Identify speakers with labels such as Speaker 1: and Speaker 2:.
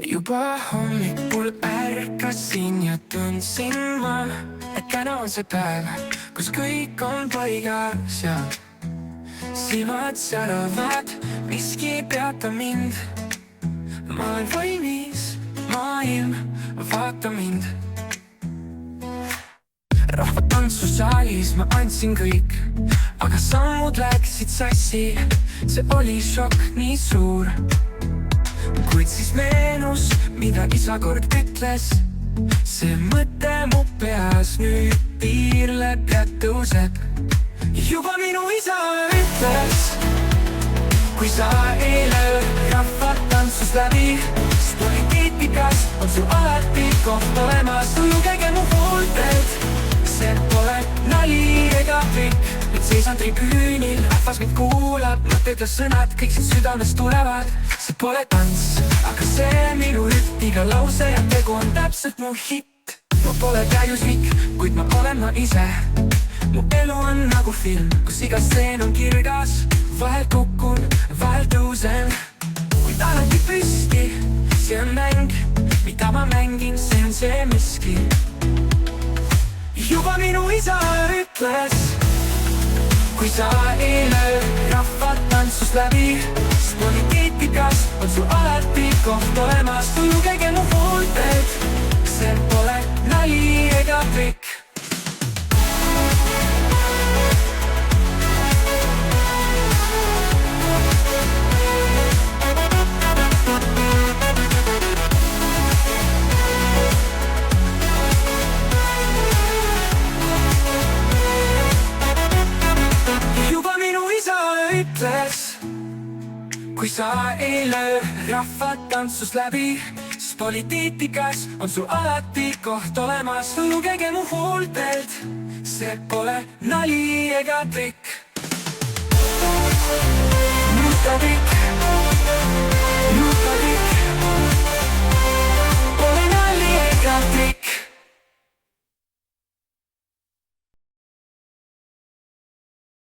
Speaker 1: Juba hommikul ärkasin ja tundsin ma, et täna on see päev, kus kõik on paigas ja silmad säravad, miski ei peata mind. Ma olen valmis, maailm, vaata mind. Rahvatantsusaalis ma andsin kõik, aga sammud läksid sassi. See oli šokk nii suur, kuid siis meenus, mida isa kord ütles. See mõte mu peas nüüd piirleb ja tõuseb. Juba minu isa ütles, kui sa ei löö rahvatantsus läbi, siis poliitikas on sul alati koht olemas. Lugege mu huultelt, see pole nali ega trikk. Nüüd seisan tribüünil, rahvas mind kuulab, mõtted ja sõnad kõik siin südamest tulevad. See pole tants, aga see minu rütm, iga lause ja tegu on täpselt mu hitt. Ma pole täiuslik, kuid ma olen ma ise. Mu elu on nagu film, kus iga stseen on kirgas. Vahel kukun, vahel tõusen, kuid alati püsti. See on mäng, mida ma mängin, see on see miski. Juba minu isa ütles, kui sa ei löö rahvatantsus läbi, siis poliitikas on sul alati koht olemas. Lugege mu huultelt, see pole nali ega trikk. Kui sa ei löö rahvatantsus läbi, siis poliitikas on sul alati koht olemas. Lugege mu huultelt, see pole nali ega trikk.